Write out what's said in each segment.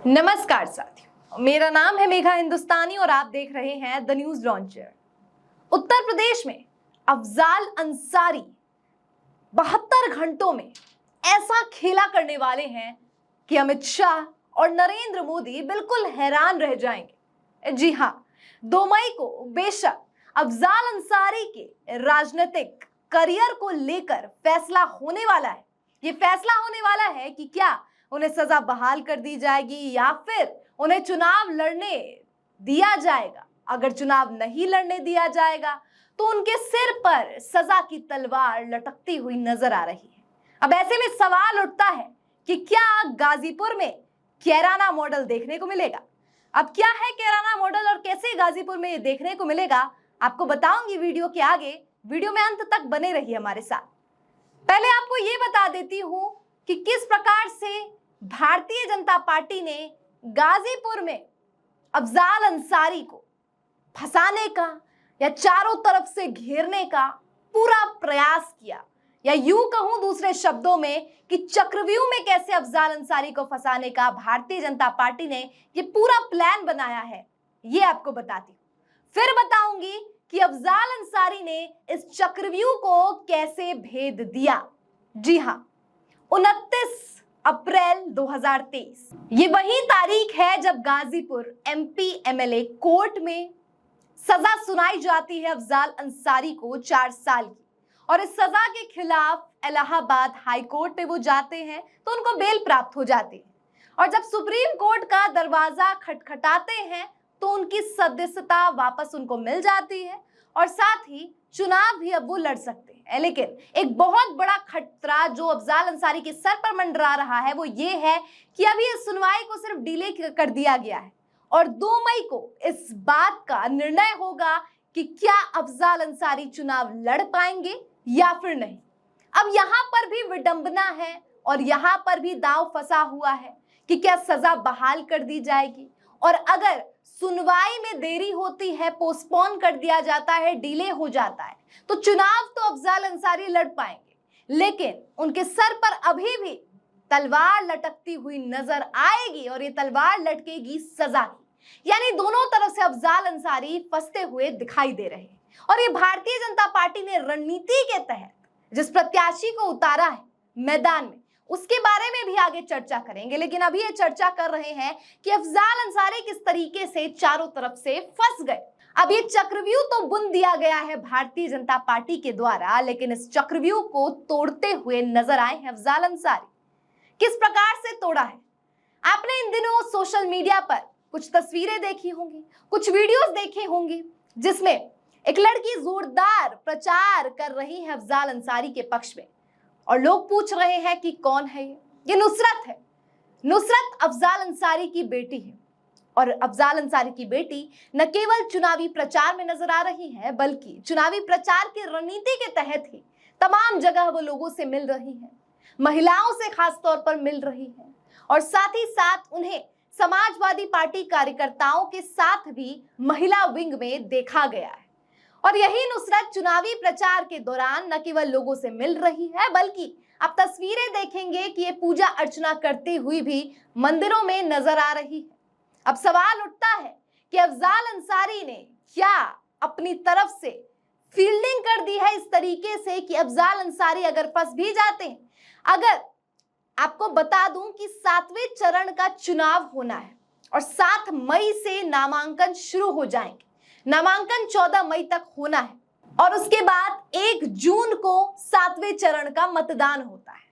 नमस्कार साथियों, मेरा नाम है मेघा हिंदुस्तानी और आप देख रहे हैं the news launcher. Uttar Pradesh में अफजाल अंसारी 72 घंटों में ऐसा खेला करने वाले हैं कि अमित शाह और नरेंद्र मोदी बिल्कुल हैरान रह जाएंगे। जी हां, 2 मई को बेशक अफजाल अंसारी के राजनीतिक करियर को लेकर फैसला होने वाला है। ये फैसला होने वाला है कि क्या उन्हें सजा बहाल कर दी जाएगी या फिर उन्हें चुनाव लड़ने दिया जाएगा। अगर चुनाव नहीं लड़ने दिया जाएगा तो उनके सिर पर सजा की तलवार लटकती हुई नजर आ रही है। अब ऐसे में सवाल उठता है कि क्या गाजीपुर में कैराना मॉडल देखने को मिलेगा। अब क्या है कैराना मॉडल और कैसे गाजीपुर में ये देखने को मिलेगा, आपको बताऊंगी वीडियो के आगे। वीडियो में अंत तक बने रहिए हमारे साथ। पहले आपको ये बता देती हूं कि किस प्रकार से भारतीय जनता पार्टी ने गाजीपुर में अफजाल अंसारी को फंसाने का या चारों तरफ से घेरने का पूरा प्रयास किया, या यूं कहूं दूसरे शब्दों में कि चक्रव्यूह में कैसे अफजाल अंसारी को फंसाने का भारतीय जनता पार्टी ने ये पूरा प्लान बनाया है, ये आपको बताती हूं। फिर बताऊंगी कि अफजाल अंसारी ने इस चक्रव्यूह को कैसे भेद दिया। जी हां, 29 अप्रैल 2023 ये वही तारीख है जब गाजीपुर एमपी एमएलए कोर्ट में सजा सुनाई जाती है अफजाल अंसारी को 4 साल की, और इस सजा के खिलाफ इलाहाबाद हाई कोर्ट में वो जाते हैं तो उनको बेल प्राप्त हो जाती है। और जब सुप्रीम कोर्ट का दरवाजा खटखटाते हैं तो उनकी सदस्यता वापस उनको मिल जाती है और साथ ही चुनाव भी अब वो लड़ सकते हैं। लेकिन एक बहुत बड़ा खतरा जो अफजाल अंसारी के सर पर मंडरा रहा है वो ये है कि अभी इस सुनवाई को सिर्फ डिले कर दिया गया है और 2 मई को इस बात का निर्णय होगा कि क्या अफजाल अंसारी चुनाव लड़ पाएंगे या फिर नहीं। अब यहां पर भी विडंबना है और यहां पर भी दांव फंसा हुआ है कि क्या सजा बहाल कर दी जाएगी, और अगर सुनवाई में देरी होती है, पोस्टपोन कर दिया जाता है, डिले हो जाता है, तो चुनाव तो अफजाल अंसारी लड़ पाएंगे, लेकिन उनके सर पर अभी भी तलवार लटकती हुई नजर आएगी और ये तलवार लटकेगी सजा की। यानी दोनों तरफ से अफजाल अंसारी फंसते हुए दिखाई दे रहे हैं। और ये भारतीय जनता पार्टी ने रणनीति के तहत जिस प्रत्याशी को उतारा है मैदान में, उसके बारे में भी आगे चर्चा करेंगे। लेकिन अभी ये चर्चा कर रहे हैं कि अफजाल अंसारी किस तरीके से चारों तरफ से फंस गए। अब ये चक्रव्यूह तो बुन दिया गया है भारतीय जनता पार्टी के द्वारा, लेकिन इस चक्रव्यूह को तोड़ते हुए नजर आए हैं अफजाल अंसारी। किस प्रकार से तोड़ा है, आपने इन दिनों सोशल मीडिया पर कुछ तस्वीरें देखी होंगी, कुछ वीडियोस देखे होंगे, जिसमें एक लड़की जोरदार प्रचार कर रही है अफजाल अंसारी के पक्ष में, और लोग पूछ रहे हैं कि कौन है ये नुसरत है। नुसरत अफजाल अंसारी की बेटी है, और अफजाल अंसारी की बेटी न केवल चुनावी प्रचार में नजर आ रही है, बल्कि चुनावी प्रचार की रणनीति के तहत ही तमाम जगह वो लोगों से मिल रही है, महिलाओं से खास तौर पर मिल रही है, और साथ ही साथ उन्हें समाजवादी पार्टी कार्यकर्ताओं के साथ भी महिला विंग में देखा गया है। और यही नुसरत चुनावी प्रचार के दौरान न केवल लोगों से मिल रही है, बल्कि आप तस्वीरें देखेंगे कि ये पूजा अर्चना करती हुई भी मंदिरों में नजर आ रही है। अब सवाल उठता है कि अफजाल अंसारी ने क्या अपनी तरफ से फील्डिंग कर दी है इस तरीके से कि अफजाल अंसारी अगर फंस भी जाते हैं। अगर आपको बता दूं कि 7वें चरण का चुनाव होना है और 7 मई से नामांकन शुरू हो जाएंगे। नामांकन 14 मई तक होना है और उसके बाद 1 जून को 7वें चरण का मतदान होता है।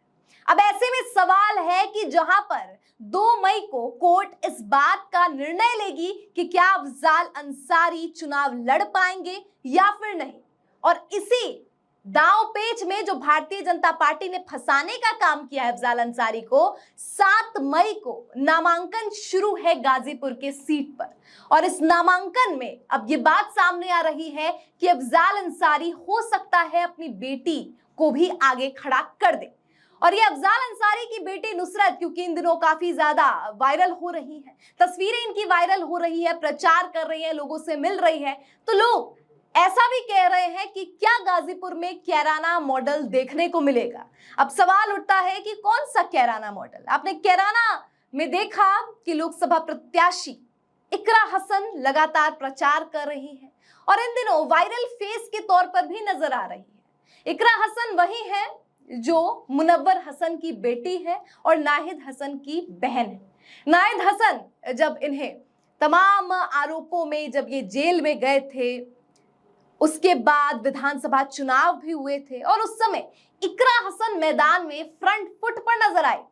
अब ऐसे में सवाल है कि जहां पर 2 मई को कोर्ट इस बात का निर्णय लेगी कि क्या अफजाल अंसारी चुनाव लड़ पाएंगे या फिर नहीं, और इसी दांव पेच में जो भारतीय जनता पार्टी ने फंसाने का काम किया है अफजाल अंसारी को, 7 मई को नामांकन शुरू है गाजीपुर के सीट पर। और इस नामांकन में अब ये बात सामने आ रही है कि अफजाल अंसारी हो सकता है अपनी बेटी को भी आगे खड़ा कर दे। और ये अफजाल अंसारी की बेटी नुसरत, क्योंकि इन दिनों काफी ज्यादा वायरल हो रही है, तस्वीरें इनकी वायरल हो रही है, प्रचार कर रही है, लोगों से मिल रही है, तो लोग ऐसा भी कह रहे हैं कि क्या गाजीपुर में कैराना मॉडल देखने को मिलेगा। अब सवाल उठता है कि कौन सा कैराना मॉडल। आपने कैराना में देखा कि लोकसभा प्रत्याशी इकरा हसन लगातार प्रचार कर रही है और इन दिनों वायरल फेस के तौर पर भी नजर आ रही है। इकरा हसन वही है जो मुनव्वर हसन की बेटी है और नाहिद हसन की बहन है। नाहिद हसन जब इन्हें तमाम आरोपों में जब ये जेल में गए थे, उसके बाद विधानसभा चुनाव भी हुए थे और उस समय इकरा हसन मैदान में फ्रंट फुट पर नजर आए।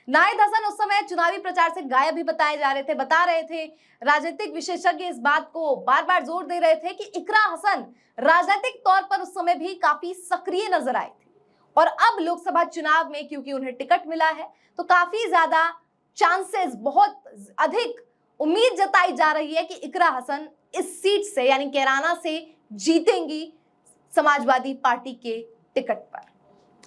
नाहिद हसन उस समय चुनावी प्रचार से गायब भी बताए जा रहे थे। बता रहे थे, राजनीतिक विशेषज्ञ इस बात को बार बार जोर दे रहे थे कि इकरा हसन राजनीतिक तौर पर उस समय भी काफी सक्रिय नजर आए थे और अब लोकसभा चुनाव में क्योंकि उन्हें टिकट मिला है तो काफी ज्यादा चांसेस, बहुत अधिक उम्मीद जताई जा रही है कि इकरा हसन इस सीट से यानी कैराना से जीतेंगी समाजवादी पार्टी के टिकट पर।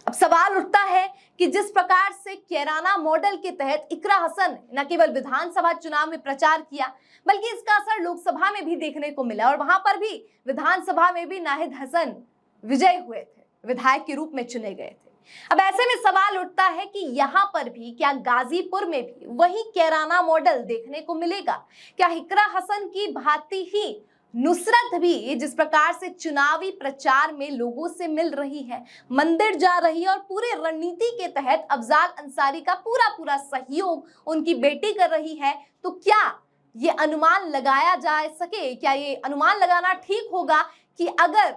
अब सवाल उठता है कि जिस प्रकार से कैराना मॉडल के तहत इकरा हसन न केवल विधानसभा चुनाव में प्रचार किया बल्कि इसका असर लोकसभा में भी देखने को मिला और वहां पर भी विधानसभा में भी नाहिद हसन विजयी हुए थे, विधायक के रूप में चुने गए थे। अब ऐसे में सवाल उठता है कि यहां पर भी क्या गाजीपुर में भी वही कैराना मॉडल देखने को मिलेगा? क्या इकरा हसन की भांति ही नुसरत भी जिस प्रकार से चुनावी प्रचार में लोगों से मिल रही है, मंदिर जा रही है और पूरे रणनीति के तहत अफजाल अंसारी का पूरा सहयोग उनकी बेटी कर रही है, तो क्या ये अनुमान लगाया जा सके, क्या ये अनुमान लगाना ठीक होगा कि अगर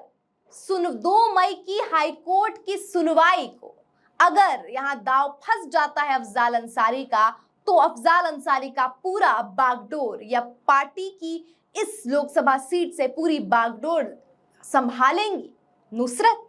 2 मई की हाईकोर्ट की सुनवाई को अगर यहां दांव फंस जाता है अफजाल अंसारी का, तो अफजाल अंसारी का पूरा बागडोर या पार्टी की इस लोकसभा सीट से पूरी बागडोर संभालेंगी नुसरत?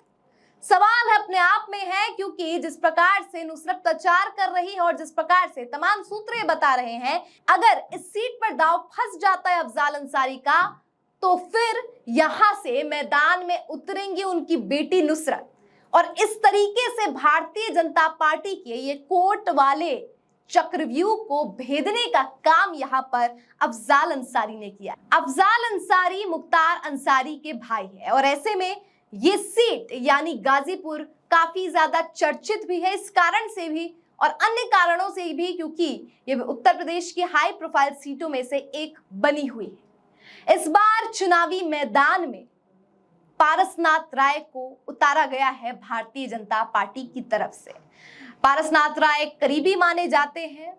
सवाल अपने आप में है, क्योंकि जिस प्रकार से नुसरत प्रचार कर रही है और जिस प्रकार से तमाम सूत्र बता रहे हैं, अगर इस सीट पर दांव फंस जाता है अफजाल अंसारी का, तो फिर यहां से मैदान में उतरेंगी उनकी बेटी नुसरत। और इस तरीके से भारतीय जनता पार्टी के ये कोर्ट वाले चक्रव्यूह को भेदने का काम यहां पर अफजाल अंसारी ने किया। अफजाल अंसारी मुख्तार अंसारी के भाई है और ऐसे में ये सीट यानी गाजीपुर काफी ज्यादा चर्चित भी है, इस कारण से भी और अन्य कारणों से भी, क्योंकि ये उत्तर प्रदेश की हाई प्रोफाइल सीटों में से एक बनी हुई है। इस बार चुनावी मैदान में पारसनाथ राय को उतारा गया है भारतीय जनता पार्टी की तरफ से। पारसनाथ राय करीबी माने जाते हैं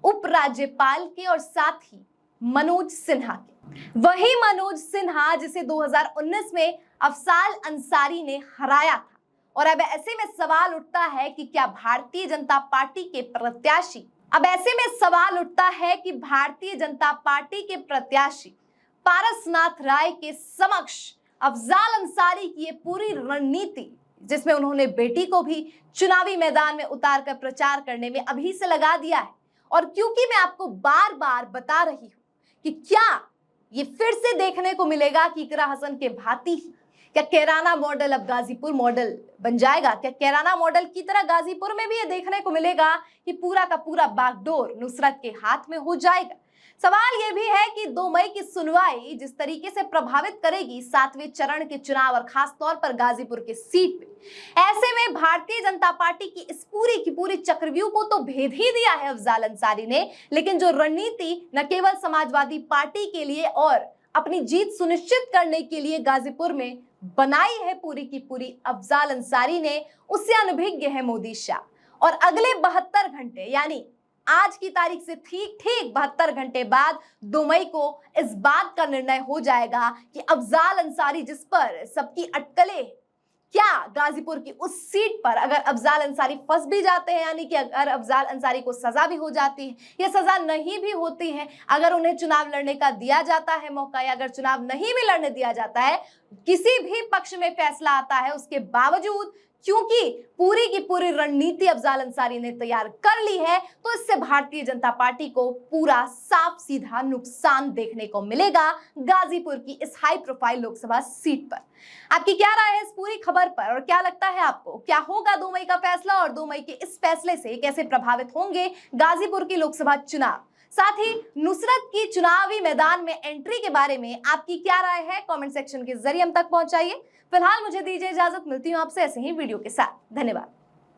उपराज्यपाल के और साथ ही मनोज सिन्हा के। वही मनोज सिन्हा जिसे 2019 में अफजाल अंसारी ने हराया था। और अब ऐसे में सवाल उठता है कि क्या भारतीय जनता पार्टी के प्रत्याशी पारसनाथ राय के समक्ष अफजाल अंसारी की ये पूरी रणनीति, जिसमें उन्होंने बेटी को भी चुनावी मैदान में उतार कर प्रचार करने में अभी से लगा दिया है। और क्योंकि मैं आपको बार बार बता रही हूं कि क्या ये फिर से देखने को मिलेगा कि इकरा हसन के भांति क्या कैराना मॉडल अब गाजीपुर मॉडल बन जाएगा? क्या कैराना मॉडल की तरह गाजीपुर में भी ये देखने को मिलेगा कि पूरा का पूरा बागडोर नुसरत के हाथ में हो जाएगा? सवाल यह भी है कि 2 मई की सुनवाई जिस तरीके से प्रभावित करेगी 7वें चरण के चुनाव और खास तौर पर गाजीपुर के सीट पे। ऐसे में भारतीय जनता पार्टी की इस पूरी की पूरी चक्रव्यूह को तो भेद ही दिया है अफजाल अंसारी ने, लेकिन जो रणनीति न केवल समाजवादी पार्टी के लिए और अपनी जीत सुनिश्चित करने के लिए गाजीपुर में बनाई है पूरी की पूरी अफजाल अंसारी ने, उससे अनभिज्ञ है मोदी शाह। और अगले 72 घंटे यानी आज की तारीख से ठीक 72 घंटे बाद 2 मई को इस बात का निर्णय हो जाएगा कि अफजाल अंसारी जिस पर सबकी अटकलें, क्या गाजीपुर की उस सीट पर अगर अफजाल अंसारी फंस भी जाते हैं, यानी कि अगर अफजाल अंसारी को सजा भी हो जाती है या सजा नहीं भी होती है, अगर उन्हें चुनाव लड़ने का दिया जाता है मौका या अगर चुनाव नहीं भी लड़ने दिया जाता है, किसी भी पक्ष में फैसला आता है, उसके बावजूद क्योंकि पूरी की पूरी रणनीति अफजाल अंसारी ने तैयार कर ली है, तो इससे भारतीय जनता पार्टी को पूरा साफ सीधा नुकसान देखने को मिलेगा गाजीपुर की इस हाई प्रोफाइल लोकसभा सीट पर। आपकी क्या राय है इस पूरी खबर पर और क्या लगता है आपको, क्या होगा 2 मई का फैसला और 2 मई के इस फैसले से कैसे प्रभावित होंगे गाजीपुर की लोकसभा चुनाव? साथ ही नुसरत की चुनावी मैदान में एंट्री के बारे में आपकी क्या राय है, कमेंट सेक्शन के जरिए हम तक पहुंचाइए। फिलहाल मुझे दीजिए इजाजत, मिलती हूं आपसे ऐसे ही वीडियो के साथ। धन्यवाद।